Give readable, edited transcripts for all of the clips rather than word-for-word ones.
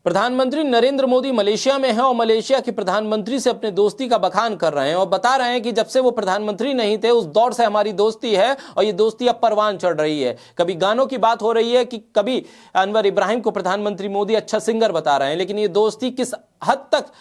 प्रधानमंत्री नरेंद्र मोदी मलेशिया में हैं और मलेशिया के प्रधानमंत्री से अपने दोस्ती का बखान कर रहे हैं और बता रहे हैं कि जब से वो प्रधानमंत्री नहीं थे उस दौर से हमारी दोस्ती है और ये दोस्ती अब परवान चढ़ रही है। कभी गानों की बात हो रही है कि कभी अनवर इब्राहिम को प्रधानमंत्री मोदी अच्छा सिंगर बता रहे हैं, लेकिन ये दोस्ती किस हद तक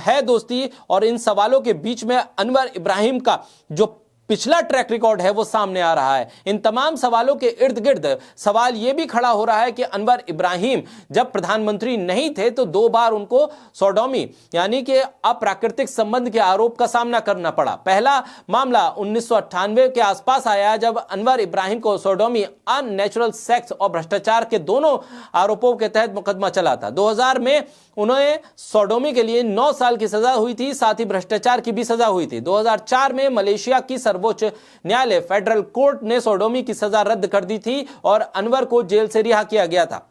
है दोस्ती, और इन सवालों के बीच में अनवर इब्राहिम का जो पिछला ट्रैक रिकॉर्ड है वो सामने आ रहा है। इन तमाम सवालों के इर्द गिर्द सवाल यह भी खड़ा हो रहा है कि अनवर इब्राहिम जब प्रधानमंत्री नहीं थे तो 2 बार उनको सोडोमी यानी कि अप्राकृतिक संबंध के आरोप का सामना करना पड़ा। पहला मामला 1998 के आसपास आया जब अनवर इब्राहिम को सोडोमी, अननेचुरल सेक्स और भ्रष्टाचार के दोनों आरोपों के तहत मुकदमा चला था। 2000 में उन्हें सोडोमी के लिए 9 साल की सजा हुई थी, साथ ही भ्रष्टाचार की भी सजा हुई थी। 2004 में मलेशिया की सर्वोच्च न्यायालय फेडरल कोर्ट ने सोडोमी की सजा रद्द कर दी थी और अनवर को जेल से रिहा किया गया था।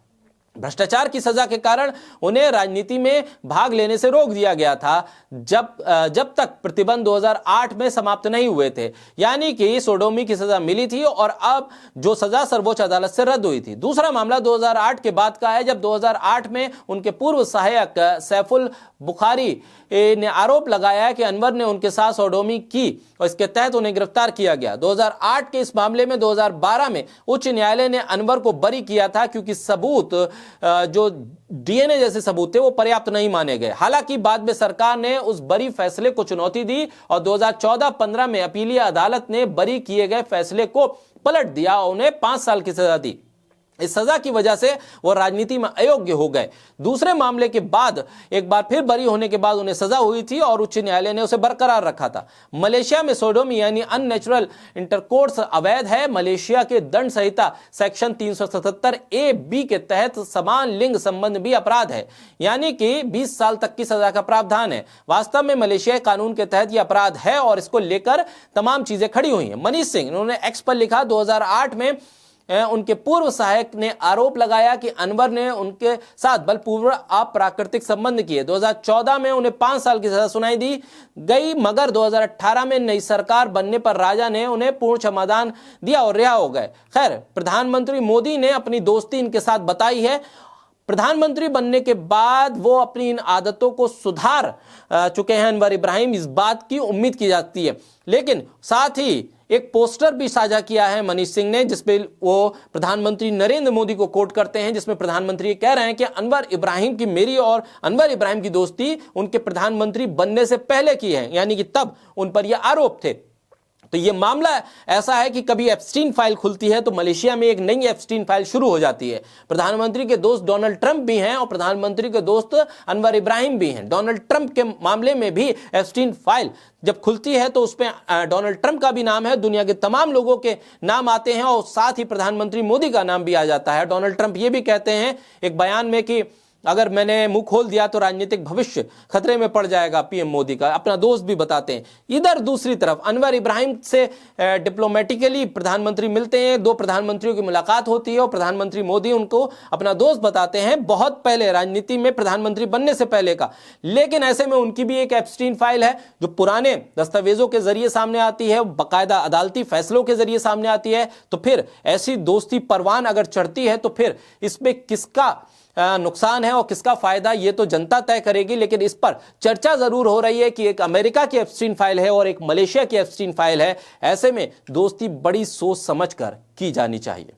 भ्रष्टाचार की सजा के कारण उन्हें राजनीति में भाग लेने से रोक दिया गया था जब तक प्रतिबंध 2008 में समाप्त नहीं हुए थे, यानी कि सोडोमी की सजा मिली थी और अब जो सजा सर्वोच्च अदालत से रद्द हुई थी। दूसरा मामला 2008 के बाद का है जब 2008 में उनके पूर्व सहायक सैफुल बुखारी ने आरोप लगाया कि अनवर ने उनके साथ सोडोमी की और इसके तहत उन्हें गिरफ्तार किया गया। 2008 के इस मामले में 2012 में उच्च न्यायालय ने अनवर को बरी किया था क्योंकि सबूत जो डीएनए जैसे सबूत थे वो पर्याप्त नहीं माने गए। हालांकि बाद में सरकार ने उस बरी फैसले को चुनौती दी और 2014-15 में अपीलीय अदालत ने बरी किए गए फैसले को पलट दिया और उन्हें 5 साल की सजा दी। इस सजा की वजह से वो राजनीति में अयोग्य हो गए। दूसरे मामले के बाद एक बार फिर बरी होने के बाद उन्हें सजा हुई थी और उच्च न्यायालय ने उसे बरकरार रखा था। मलेशिया में सोडोमी यानी अननेचुरल इंटरकोर्स अवैध है। मलेशिया के दंड संहिता सेक्शन 377A(b) के तहत समान लिंग संबंध भी अपराध है, यानी कि 20 साल तक की सजा का प्रावधान है। वास्तव में मलेशिया कानून के तहत यह अपराध है और इसको लेकर तमाम चीजें खड़ी हुई हैं। मनीष सिंह, उन्होंने एक्स पर लिखा, 2008 में उनके पूर्व सहायक ने आरोप लगाया कि अनवर ने उनके साथ बलपूर्वक अप्राकृतिक संबंध किए। 2014 में उन्हें 5 साल की सजा सुनाई दी गई, मगर 2018 में नई सरकार बनने पर राजा ने उन्हें पूर्ण क्षमादान दिया और रिहा हो गए। खैर, प्रधानमंत्री मोदी ने अपनी दोस्ती इनके साथ बताई है। प्रधानमंत्री बनने के बाद वो अपनी इन आदतों को सुधार चुके हैं अनवर इब्राहिम, इस बात की उम्मीद की जाती है। लेकिन साथ ही एक पोस्टर भी साझा किया है मनीष सिंह ने, जिसमें वो प्रधानमंत्री नरेंद्र मोदी को कोट करते हैं, जिसमें प्रधानमंत्री कह रहे हैं कि अनवर इब्राहिम की मेरी और अनवर इब्राहिम की दोस्ती उनके प्रधानमंत्री बनने से पहले की है, यानी कि तब उन पर यह आरोप थे। तो ये मामला ऐसा है कि कभी एप्स्टीन फाइल खुलती है तो मलेशिया में एक नई एप्स्टीन फाइल शुरू हो जाती है। प्रधानमंत्री के दोस्त डोनाल्ड ट्रंप भी हैं और प्रधानमंत्री के दोस्त अनवर इब्राहिम भी हैं। डोनाल्ड ट्रंप के मामले में भी एप्स्टीन फाइल जब खुलती है तो उसमें डोनाल्ड ट्रंप का भी नाम है, दुनिया के तमाम लोगों के नाम आते हैं और साथ ही प्रधानमंत्री मोदी का नाम भी आ जाता है। डोनाल्ड ट्रंप ये भी कहते हैं एक बयान में कि अगर मैंने मुंह खोल दिया तो राजनीतिक भविष्य खतरे में पड़ जाएगा पीएम मोदी का, अपना दोस्त भी बताते हैं। इधर दूसरी तरफ अनवर इब्राहिम से डिप्लोमेटिकली प्रधानमंत्री मिलते हैं, 2 प्रधानमंत्रियों की मुलाकात होती है और प्रधानमंत्री मोदी उनको अपना दोस्त बताते हैं, बहुत पहले राजनीति में प्रधानमंत्री बनने से पहले का। लेकिन ऐसे में उनकी भी एक एप्स्टीन फाइल है जो पुराने दस्तावेजों के जरिए सामने आती है, बाकायदा अदालती फैसलों के जरिए सामने आती है। तो फिर ऐसी दोस्ती परवान अगर चढ़ती है तो फिर इसमें किसका नुकसान है और किसका फायदा, ये तो जनता तय करेगी। लेकिन इस पर चर्चा जरूर हो रही है कि एक अमेरिका की एप्स्टीन फाइल है और एक मलेशिया की एप्स्टीन फाइल है। ऐसे में दोस्ती बड़ी सोच समझकर की जानी चाहिए।